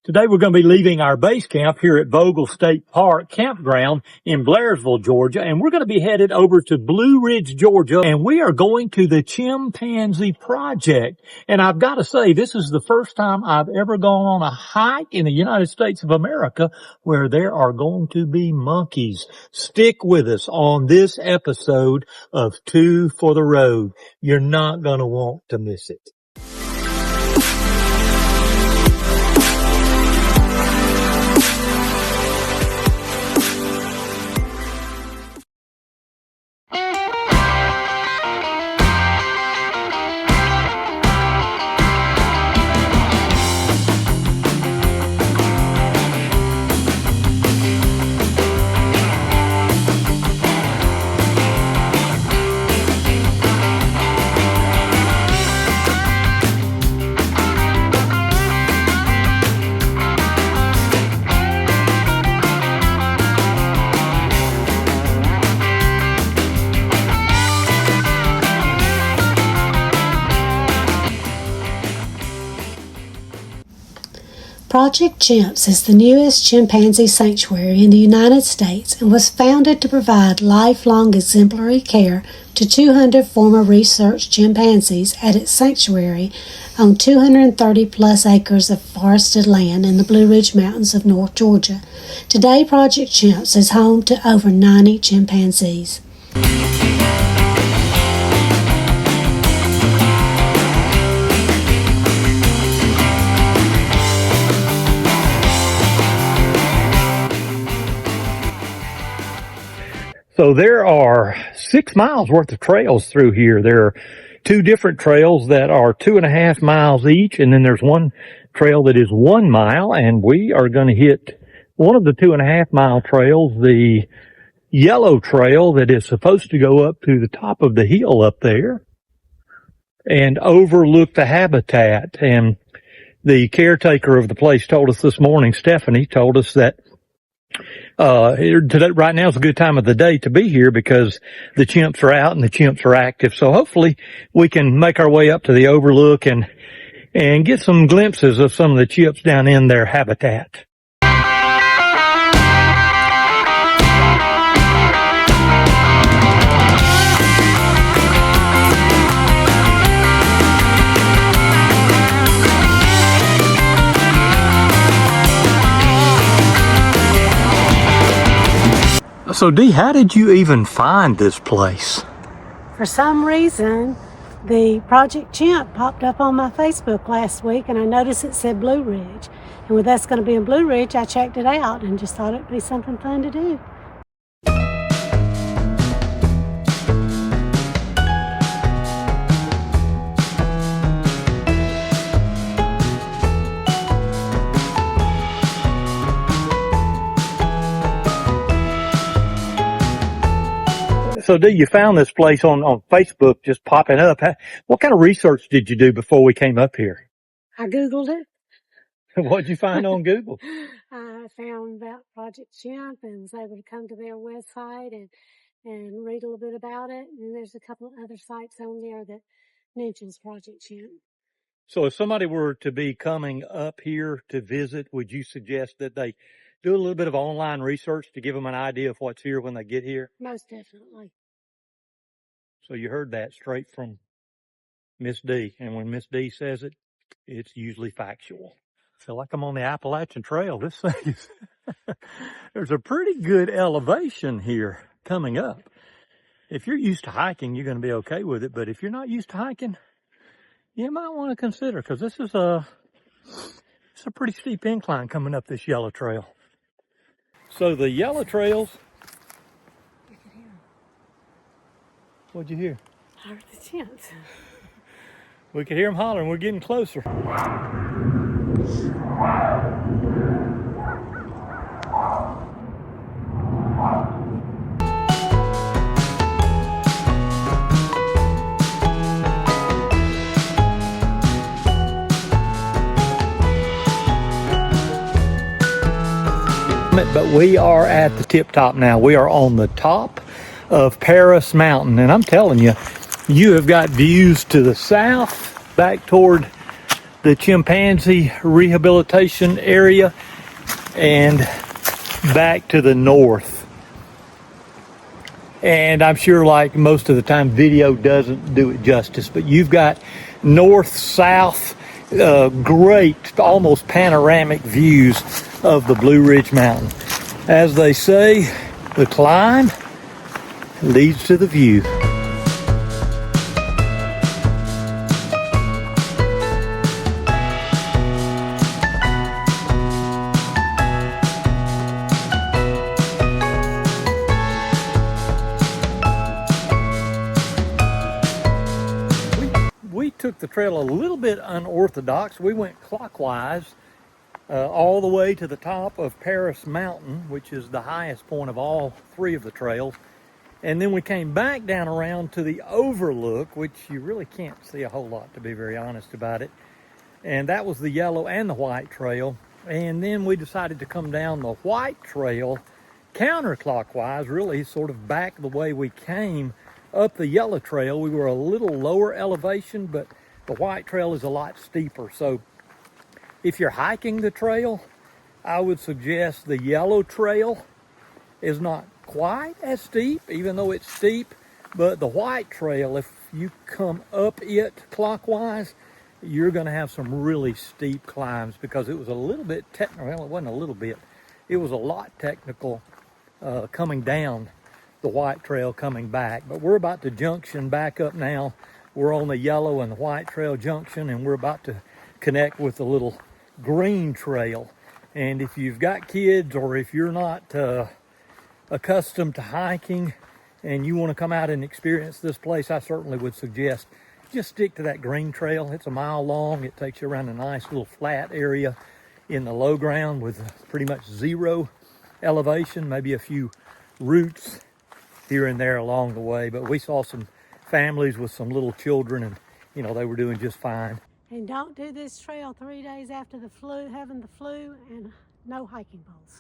Today we're going to be leaving our base camp here at Vogel State Park Campground in Blairsville, Georgia, and we're going to be headed over to Blue Ridge, Georgia, and we are going to the Chimpanzee Project. And I've got to say, this is the first time I've ever gone on a hike in the United States of America where there are going to be monkeys. Stick with us on this episode of Two for the Road. You're not going to want to miss it. Project Chimps is the newest chimpanzee sanctuary in the United States and was founded to provide lifelong exemplary care to 200 former research chimpanzees at its sanctuary on 230 plus acres of forested land in the Blue Ridge Mountains of North Georgia. Today, Project Chimps is home to over 90 chimpanzees. So there are 6 miles worth of trails through here. There are 2 different trails that are 2.5 miles each, and then there's one trail that is 1 mile, and we are going to hit one of the 2.5 mile trails, the yellow trail that is supposed to go up to the top of the hill up there and overlook the habitat. And the caretaker of the place told us this morning, Stephanie, told us that today, right now is a good time of the day to be here because the chimps are out and the chimps are active. So hopefully we can make our way up to the overlook and get some glimpses of some of the chimps down in their habitat. So Dee, how did you even find this place? For some reason, the Project Chimp popped up on my Facebook last week, and I noticed it said Blue Ridge. And with us going to be in Blue Ridge, I checked it out and just thought it'd be something fun to do. So Dee, you found this place on Facebook just popping up. What kind of research did you do before we came up here? I Googled it. What'd you find on Google? I found about Project Chimp and was able to come to their website and read a little bit about it. And there's a couple of other sites on there that mentions Project Chimp. So if somebody were to be coming up here to visit, would you suggest that they do a little bit of online research to give them an idea of what's here when they get here? Most definitely. So you heard that straight from Miss D. And when Miss D says it, it's usually factual. I feel like I'm on the Appalachian Trail. This thing is, there's a pretty good elevation here coming up. If you're used to hiking, you're going to be okay with it. But if you're not used to hiking, you might want to consider, because this is it's a pretty steep incline coming up this yellow trail. So the yellow trails. You could hear them. What'd you hear? I heard the chimps. We could hear them hollering. We're getting closer. But we are at the tip top now. We are on the top of Paris Mountain, and I'm telling you, you have got views to the south, back toward the chimpanzee rehabilitation area and back to the north. And I'm sure, like most of the time, video doesn't do it justice, but you've got north-south, great, almost panoramic views of the Blue Ridge Mountain. As they say, the climb leads to the view. We took the trail a little bit unorthodox. We went clockwise all the way to the top of Paris Mountain, which is the highest point of all three of the trails. And then we came back down around to the overlook, which you really can't see a whole lot, to be very honest about it. And that was the yellow and the white trail. And then we decided to come down the white trail counterclockwise, really sort of back the way we came up the yellow trail. We were a little lower elevation, but the white trail is a lot steeper. So if you're hiking the trail, I would suggest the yellow trail is not quite as steep, even though it's steep, but the white trail, if you come up it clockwise, you're going to have some really steep climbs, because it was a little bit technical. Well, it wasn't a little bit, it was a lot technical coming down the white trail coming back. But we're about to junction back up now. We're on the yellow and the white trail junction, and we're about to connect with the little green trail. And if you've got kids, or if you're not accustomed to hiking and you want to come out and experience this place, I certainly would suggest just stick to that green trail. It's a mile long. It takes you around a nice little flat area in the low ground with pretty much zero elevation, maybe a few roots here and there along the way. But we saw some families with some little children, and they were doing just fine. And don't do this trail 3 days after having the flu, and no hiking poles.